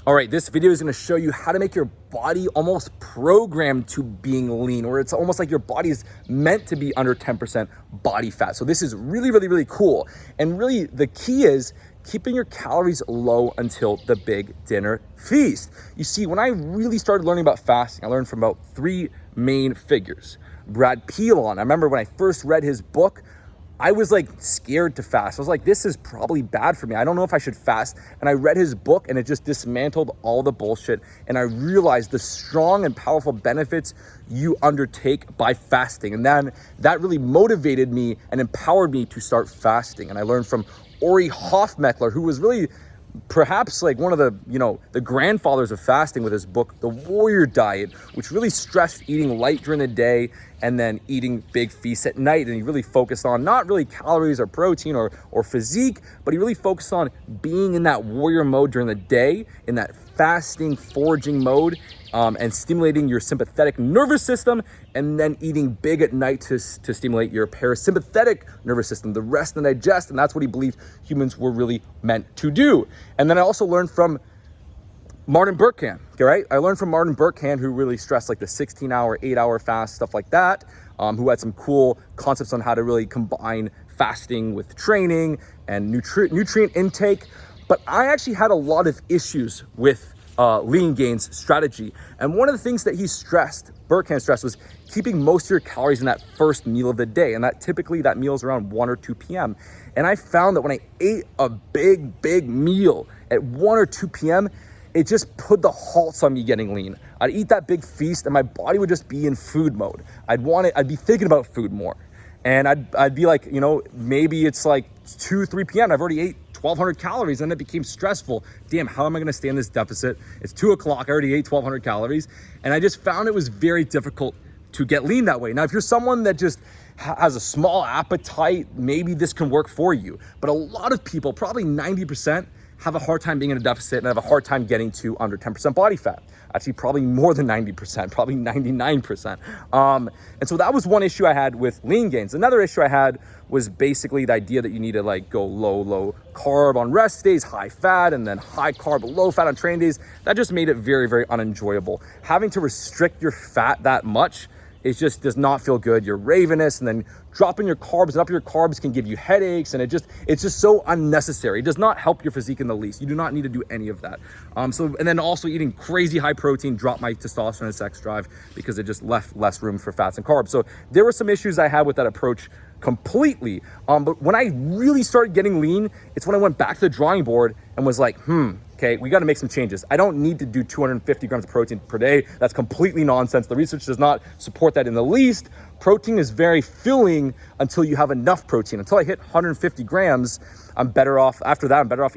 All right, this video is gonna show you how to make your body almost programmed to being lean, or it's almost like your body is meant to be under 10% body fat. So this is really cool. And really the key is keeping your calories low until the big dinner feast. You see, when I really started learning about fasting, I learned from about three main figures. Brad Pilon, I remember when I first read his book, I was like scared to fast. I was like, this is probably bad for me. I don't know if I should fast. And I read his book and it just dismantled all the bullshit. And I realized the strong and powerful benefits you undertake by fasting. And then that really motivated me and empowered me to start fasting. And I learned from Ori Hofmeckler, who was really perhaps like one of the grandfathers of fasting, with his book, The Warrior Diet, which really stressed eating light during the day and then eating big feasts at night. And he really focused on not really calories or protein or physique, but he really focused on being in that warrior mode during the day, in that fasting, foraging mode, and stimulating your sympathetic nervous system, and then eating big at night to stimulate your parasympathetic nervous system, the rest and digest. And that's what he believed humans were really meant to do. And then I also learned from Martin Berkhan, right? I learned from Martin Berkhan, who really stressed like the 16-hour, 8-hour fast, stuff like that, who had some cool concepts on how to really combine fasting with training and nutrient intake. But I actually had a lot of issues with lean gains strategy. And one of the things that Berkhan stressed, was keeping most of your calories in that first meal of the day. And that typically that meal is around 1 or 2 p.m. And I found that when I ate a big meal at 1 or 2 p.m., it just put the halts on me getting lean. I'd eat that big feast and my body would just be in food mode. I'd be thinking about food more. And I'd be like, maybe it's like 2, 3 p.m. I've already ate 1,200 calories, and it became stressful. Damn, how am I gonna stay in this deficit? It's 2 o'clock, I already ate 1,200 calories. And I just found it was very difficult to get lean that way. Now, if you're someone that just has a small appetite, maybe this can work for you. But a lot of people, probably 90%, have a hard time being in a deficit and have a hard time getting to under 10% body fat. Actually, probably more than 90%, probably 99%. And so that was one issue I had with lean gains. Another issue I had was basically the idea that you need to like go low carb on rest days, high fat, and then high carb, low fat on training days. That just made it very unenjoyable. Having to restrict your fat that much, it just does not feel good. You're ravenous, and then dropping your carbs and up your carbs can give you headaches, and it's just so unnecessary. It does not help your physique in the least. You do not need to do any of that. And then also eating crazy high protein dropped my testosterone and sex drive, because it just left less room for fats and carbs. So there were some issues I had with that approach completely. But when I really started getting lean, it's when I went back to the drawing board and was like, okay, we got to make some changes. I don't need to do 250 grams of protein per day. That's completely nonsense. The research does not support that in the least. Protein is very filling until you have enough protein. Until I hit 150 grams, I'm better off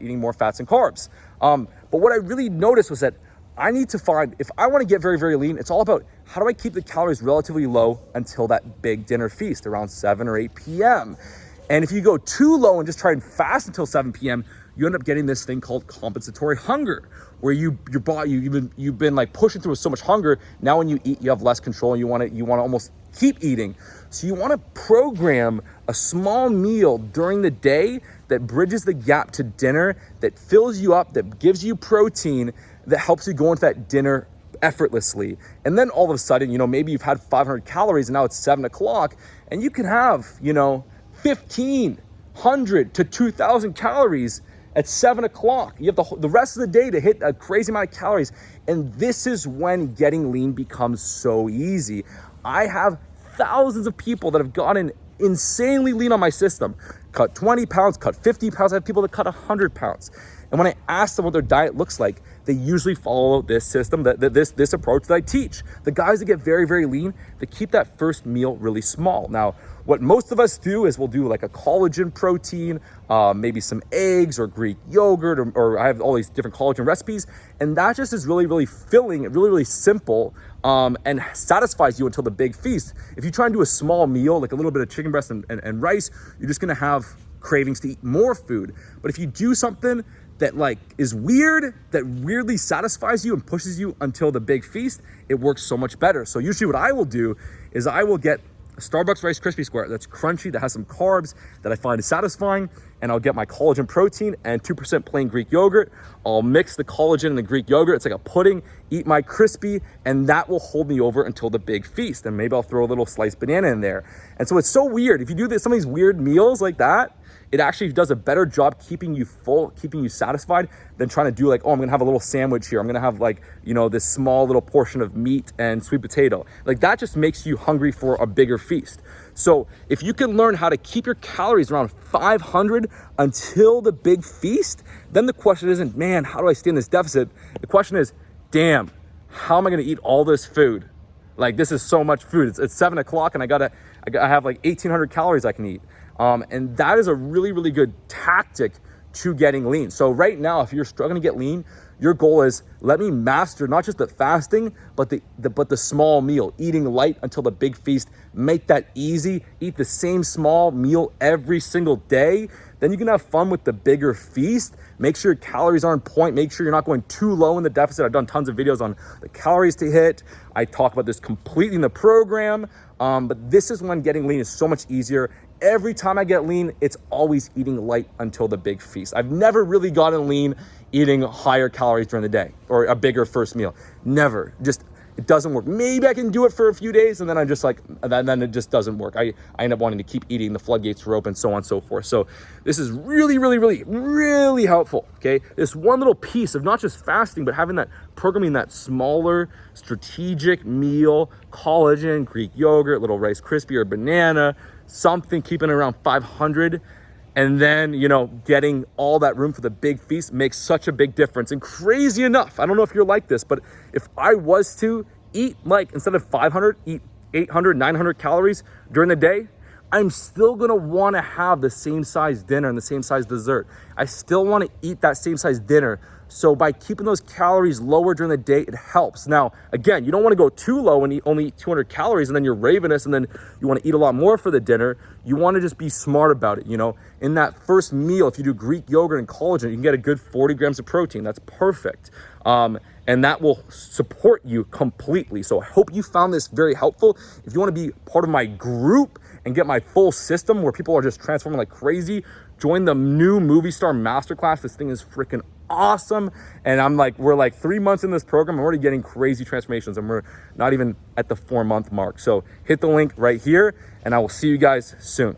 eating more fats and carbs. But what I really noticed was that I need to find, if I want to get very lean, it's all about how do I keep the calories relatively low until that big dinner feast around 7 or 8 p.m. And if you go too low and just try and fast until 7 p.m., you end up getting this thing called compensatory hunger, where your body, you've been like pushing through with so much hunger. Now when you eat, you have less control, and you want to almost keep eating. So you want to program a small meal during the day that bridges the gap to dinner, that fills you up, that gives you protein, that helps you go into that dinner effortlessly. And then all of a sudden, maybe you've had 500 calories and now it's 7 o'clock, and you can have, 1,500 to 2,000 calories at 7 o'clock. You have the rest of the day to hit a crazy amount of calories. And this is when getting lean becomes so easy. I have thousands of people that have gotten insanely lean on my system, cut 20 pounds, cut 50 pounds. I have people that cut 100 pounds. And when I ask them what their diet looks like, they usually follow this system, this approach that I teach. The guys that get very lean, they keep that first meal really small. Now, what most of us do is we'll do like a collagen protein, maybe some eggs or Greek yogurt, or I have all these different collagen recipes. And that just is really filling, really simple, and satisfies you until the big feast. If you try and do a small meal, like a little bit of chicken breast and rice, you're just gonna have cravings to eat more food. But if you do something that like is weird, that weirdly satisfies you and pushes you until the big feast, it works so much better. So usually what I will do is I will get a Starbucks Rice Krispie Square that's crunchy, that has some carbs that I find is satisfying, and I'll get my collagen protein and 2% plain Greek yogurt. I'll mix the collagen and the Greek yogurt. It's like a pudding, eat my crispy, and that will hold me over until the big feast. And maybe I'll throw a little sliced banana in there. And so it's so weird. If you do this, some of these weird meals like that, it actually does a better job keeping you full, keeping you satisfied than trying to do like, oh, I'm gonna have a little sandwich here. I'm gonna have like, you know, this small little portion of meat and sweet potato. Like that just makes you hungry for a bigger feast. So if you can learn how to keep your calories around 500 until the big feast, then the question isn't, man, how do I stay in this deficit? The question is, damn, how am I gonna eat all this food? Like this is so much food. It's 7 o'clock and I have like 1,800 calories I can eat. And that is a really, really good tactic to getting lean. So right now, if you're struggling to get lean, your goal is let me master not just the fasting, but the small meal, eating light until the big feast. Make that easy. Eat the same small meal every single day. Then you can have fun with the bigger feast. Make sure your calories are on point. Make sure you're not going too low in the deficit. I've done tons of videos on the calories to hit. I talk about this completely in the program. But this is when getting lean is so much easier. Every time I get lean, it's always eating light until the big feast. I've never really gotten lean eating higher calories during the day or a bigger first meal. Never. Just, it doesn't work. Maybe I can do it for a few days and then I'm just like, then it just doesn't work. I end up wanting to keep eating, the floodgates are open, so on and so forth. So this is really, really, really, really helpful, okay? This one little piece of not just fasting, but having that programming, that smaller strategic meal, collagen, Greek yogurt, little Rice Krispie or banana, something, keeping it around 500. And then, you know, getting all that room for the big feast makes such a big difference. And crazy enough, I don't know if you're like this, but if I was to eat like, instead of 500, eat 800, 900 calories during the day, I'm still gonna wanna have the same size dinner and the same size dessert. I still wanna eat that same size dinner. So by keeping those calories lower during the day, it helps. Now, again, you don't wanna go too low and only eat 200 calories and then you're ravenous and then you wanna eat a lot more for the dinner. You wanna just be smart about it, you know? In that first meal, if you do Greek yogurt and collagen, you can get a good 40 grams of protein. That's perfect. And that will support you completely. So I hope you found this very helpful. If you wanna be part of my group and get my full system where people are just transforming like crazy, join the new Movie Star Masterclass. This thing is freaking awesome. And we're like 3 months in this program. I'm already getting crazy transformations and we're not even at the 4-month mark. So hit the link right here and I will see you guys soon.